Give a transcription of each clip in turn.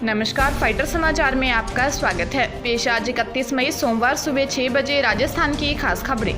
नमस्कार, फाइटर समाचार में आपका स्वागत है। पेश आज 31 मई सोमवार सुबह 6 बजे राजस्थान की खास खबरें।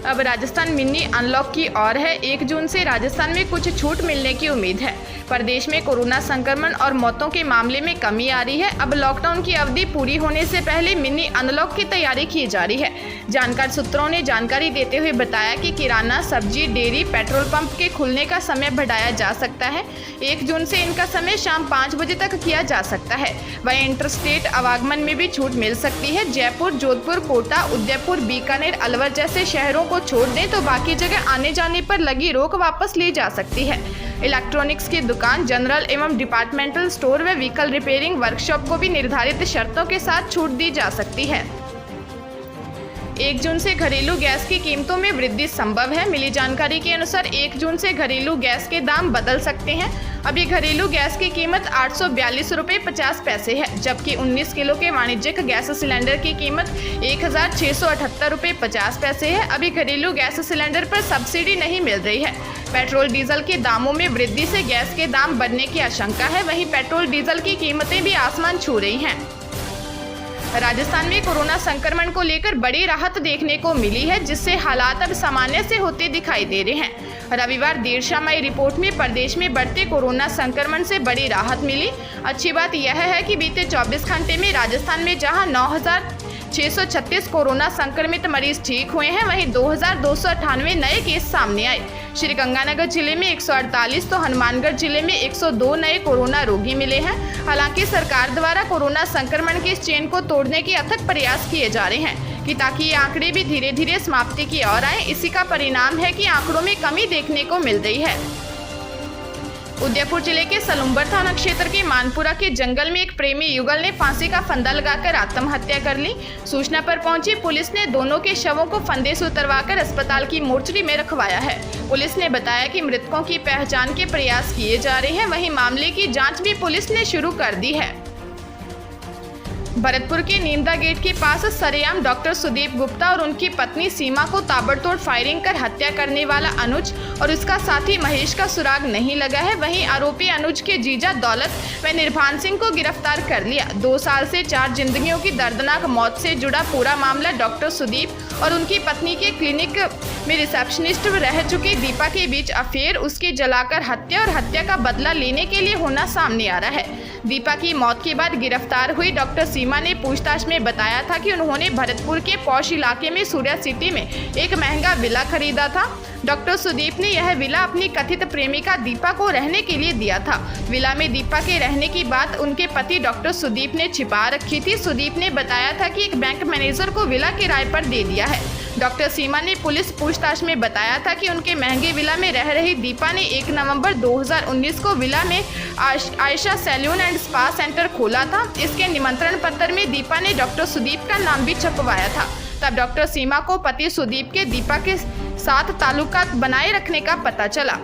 अब राजस्थान मिनी अनलॉक की ओर है। 1 जून से राजस्थान में कुछ छूट मिलने की उम्मीद है। प्रदेश में कोरोना संक्रमण और मौतों के मामले में कमी आ रही है। अब लॉकडाउन की अवधि पूरी होने से पहले मिनी अनलॉक की तैयारी की जा रही है। जानकार सूत्रों ने जानकारी देते हुए बताया कि किराना, सब्जी, डेयरी, पेट्रोल पंप के खुलने का समय बढ़ाया जा सकता है। 1 जून से इनका समय शाम 5 बजे तक किया जा सकता है। वहीं इंटरस्टेट आवागमन में भी छूट मिल सकती है। जयपुर, जोधपुर, कोटा, उदयपुर, बीकानेर, अलवर जैसे शहरों को छोड़ दें तो बाकी जगह आने जाने पर लगी रोक वापस ली जा सकती है। इलेक्ट्रॉनिक्स की दुकान, जनरल एवं डिपार्टमेंटल स्टोर व व्हीकल रिपेयरिंग वर्कशॉप को भी निर्धारित शर्तों के साथ छूट दी जा सकती है। 1 जून से घरेलू गैस की कीमतों में वृद्धि संभव है। मिली जानकारी के अनुसार 1 जून से घरेलू गैस के दाम बदल सकते हैं। अभी घरेलू गैस की कीमत 842 रुपये 50 पैसे है, जबकि 19 किलो के वाणिज्यिक गैस सिलेंडर की कीमत 1678 रुपये 50 पैसे है। अभी घरेलू गैस सिलेंडर पर सब्सिडी नहीं मिल रही है। पेट्रोल डीजल के दामों में वृद्धि से गैस के दाम बढ़ने की आशंका है। वहीं पेट्रोल डीजल की कीमतें भी आसमान छू रही हैं। राजस्थान में कोरोना संक्रमण को लेकर बड़ी राहत देखने को मिली है, जिससे हालात अब सामान्य से होते दिखाई दे रहे हैं। रविवार देर शाम आई रिपोर्ट में प्रदेश में बढ़ते कोरोना संक्रमण से बड़ी राहत मिली। अच्छी बात यह है कि बीते 24 घंटे में राजस्थान में जहां 9,636 कोरोना संक्रमित मरीज ठीक हुए हैं, वहीं 2,298 नए केस सामने आए। श्रीगंगानगर जिले में 148 तो हनुमानगढ़ जिले में 102 नए कोरोना रोगी मिले हैं। हालांकि सरकार द्वारा कोरोना संक्रमण के इस चेन को तोड़ने के अथक प्रयास किए जा रहे हैं कि ताकि ये आंकड़े भी धीरे धीरे समाप्ति की ओर आए। इसी का परिणाम है कि आंकड़ों में कमी देखने को मिल रही है। उदयपुर जिले के सलुम्बर थाना क्षेत्र के मानपुरा के जंगल में एक प्रेमी युगल ने फांसी का फंदा लगाकर आत्महत्या कर ली। सूचना पर पहुंची पुलिस ने दोनों के शवों को फंदे से उतरवाकर अस्पताल की मोर्चरी में रखवाया है। पुलिस ने बताया कि मृतकों की पहचान के प्रयास किए जा रहे हैं। वहीं मामले की जाँच भी पुलिस ने शुरू कर दी है। भरतपुर के नीमदा गेट के पास सरेआम डॉक्टर सुदीप गुप्ता और उनकी पत्नी सीमा को ताबड़तोड़ फायरिंग कर हत्या करने वाला अनुज और उसका साथी महेश का सुराग नहीं लगा है। वहीं आरोपी अनुज के जीजा दौलत व निर्भान सिंह को गिरफ्तार कर लिया। 2 साल से 4 जिंदगियों की दर्दनाक मौत से जुड़ा पूरा मामला डॉक्टर सुदीप और उनकी पत्नी के क्लिनिक में रिसेप्शनिस्ट रह चुकी दीपा के बीच अफेयर, उसकी जलाकर हत्या और हत्या का बदला लेने के लिए होना सामने आ रहा है। दीपा की मौत के बाद गिरफ्तार हुई डॉक्टर सीमा ने पूछताछ में बताया था कि उन्होंने भरतपुर के पौष इलाके में सूर्या सिटी में एक महंगा विला खरीदा था। डॉक्टर सुदीप ने यह विला अपनी कथित प्रेमिका दीपा को रहने के लिए दिया था। विला में दीपा के रहने की बात उनके पति डॉक्टर सुदीप ने छिपा रखी थी। सुदीप ने बताया था कि एक बैंक मैनेजर को विला किराए पर दे दिया है। डॉक्टर सीमा ने पुलिस पूछताछ में बताया था कि उनके महंगे विला में रह रही दीपा ने 1 नवंबर 2019 को विला में Ayesha salon and spa centre खोला था। इसके निमंत्रण पत्र में दीपा ने डॉक्टर सुदीप का नाम भी छपवाया था। तब डॉक्टर सीमा को पति सुदीप के दीपा के साथ ताल्लुकात बनाए रखने का पता चला।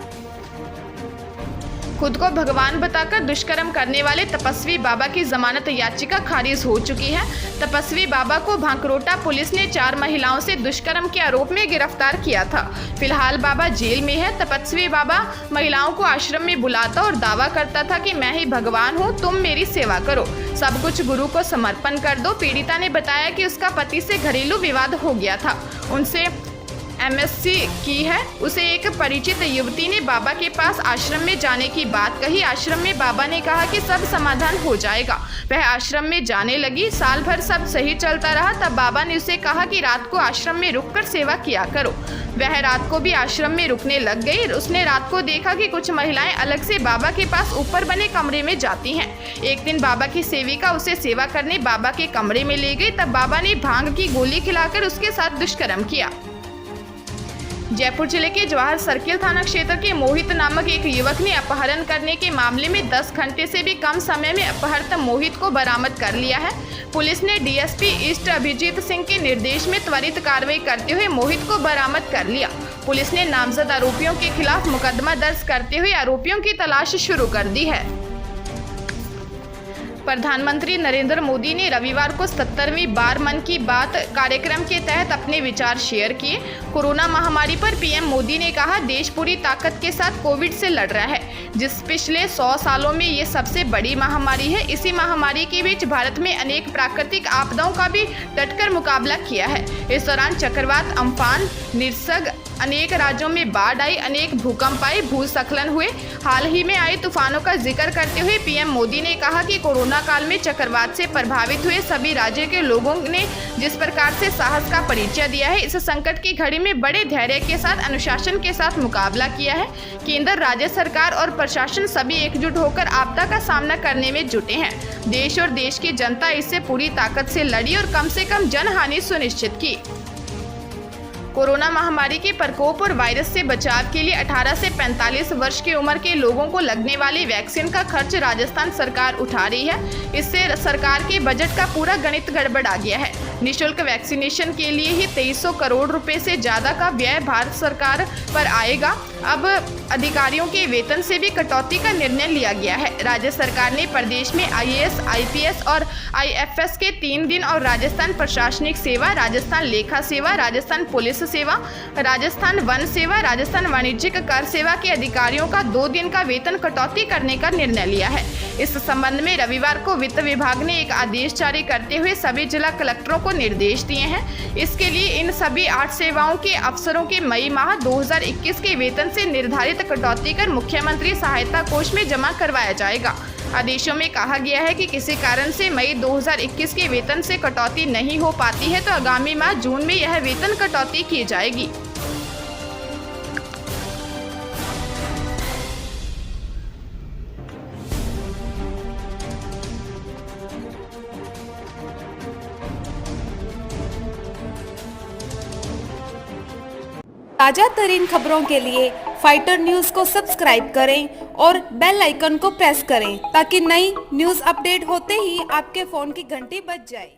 खुद को भगवान बताकर दुष्कर्म करने वाले तपस्वी बाबा की जमानत याचिका खारिज हो चुकी है। तपस्वी बाबा को भांकरोटा पुलिस ने 4 महिलाओं से दुष्कर्म के आरोप में गिरफ्तार किया था। फिलहाल बाबा जेल में है। तपस्वी बाबा महिलाओं को आश्रम में बुलाता और दावा करता था कि मैं ही भगवान हूँ, तुम मेरी सेवा करो, सब कुछ गुरु को समर्पण कर दो। पीड़िता ने बताया कि उसका पति से घरेलू विवाद हो गया था, उनसे MSc की है। उसे एक परिचित युवती ने बाबा के पास आश्रम में जाने की बात कही। आश्रम में बाबा ने कहा कि सब समाधान हो जाएगा। वह आश्रम में जाने लगी। साल भर सब सही चलता रहा। तब बाबा ने उसे कहा कि रात को आश्रम में रुककर सेवा किया करो। वह रात को भी आश्रम में रुकने लग गई। उसने रात को देखा कि कुछ महिलाएं अलग से बाबा के पास ऊपर बने कमरे में जाती हैं। एक दिन बाबा की सेविका उसे सेवा करने बाबा के कमरे में ले गई। तब बाबा ने भांग की गोली खिलाकर उसके साथ दुष्कर्म किया। जयपुर जिले के जवाहर सर्किल थाना क्षेत्र के मोहित नामक एक युवक ने अपहरण करने के मामले में 10 घंटे से भी कम समय में अपहृत मोहित को बरामद कर लिया है। पुलिस ने DSP ईस्ट अभिजीत सिंह के निर्देश में त्वरित कार्रवाई करते हुए मोहित को बरामद कर लिया। पुलिस ने नामजद आरोपियों के खिलाफ मुकदमा दर्ज करते हुए आरोपियों की तलाश शुरू कर दी है। प्रधानमंत्री नरेंद्र मोदी ने रविवार को 70वीं बार मन की बात कार्यक्रम के तहत अपने विचार शेयर किए। कोरोना महामारी पर पीएम मोदी ने कहा, देश पूरी ताकत के साथ कोविड से लड़ रहा है, जिस पिछले 100 सालों में ये सबसे बड़ी महामारी है। इसी महामारी के बीच भारत में अनेक प्राकृतिक आपदाओं का भी डटकर मुकाबला किया है। इस दौरान चक्रवात अम्फान, निसर्ग, अनेक राज्यों में बाढ़ आई, अनेक भूकंप आए, भूस्खलन हुए। हाल ही में आए तूफानों का जिक्र करते हुए पीएम मोदी ने कहा कि कोरोना काल में चक्रवात से प्रभावित हुए सभी राज्यों के लोगों ने जिस प्रकार से साहस का परिचय दिया है, इस संकट की घड़ी में बड़े धैर्य के साथ, अनुशासन के साथ मुकाबला किया है। केंद्र, राज्य सरकार और प्रशासन सभी एकजुट होकर आपदा का सामना करने में जुटे हैं। देश और देश की जनता इससे पूरी ताकत से लड़ी और कम से कम जनहानि सुनिश्चित की। कोरोना महामारी के प्रकोप और वायरस से बचाव के लिए 18 से 45 वर्ष की उम्र के लोगों को लगने वाली वैक्सीन का खर्च राजस्थान सरकार उठा रही है। इससे सरकार के बजट का पूरा गणित गड़बड़ा गया है। निःशुल्क वैक्सीनेशन के लिए ही 2300 करोड़ रुपए से ज्यादा का व्यय भारत सरकार पर आएगा। अब अधिकारियों के वेतन से भी कटौती का निर्णय लिया गया है। राज्य सरकार ने प्रदेश में IAS, IPS और IFS के 3 दिन और राजस्थान प्रशासनिक सेवा, राजस्थान लेखा सेवा, राजस्थान पुलिस सेवा, राजस्थान वन सेवा, राजस्थान वाणिज्यिक कर सेवा के अधिकारियों का 2 दिन का वेतन कटौती करने का निर्णय लिया है। इस संबंध में रविवार को वित्त विभाग ने एक आदेश जारी करते हुए सभी जिला कलेक्टरों को निर्देश दिए हैं। इसके लिए इन सभी 8 सेवाओं के अफसरों के मई माह 2021 के वेतन से निर्धारित कटौती कर मुख्यमंत्री सहायता कोष में जमा करवाया जाएगा। आदेशों में कहा गया है कि किसी कारण से मई 2021 के वेतन से कटौती नहीं हो पाती है तो आगामी माह जून में यह वेतन कटौती की जाएगी। ताजा तरीन खबरों के लिए फाइटर न्यूज को सब्सक्राइब करें और बेल आइकन को प्रेस करें ताकि नई न्यूज अपडेट होते ही आपके फोन की घंटी बज जाए।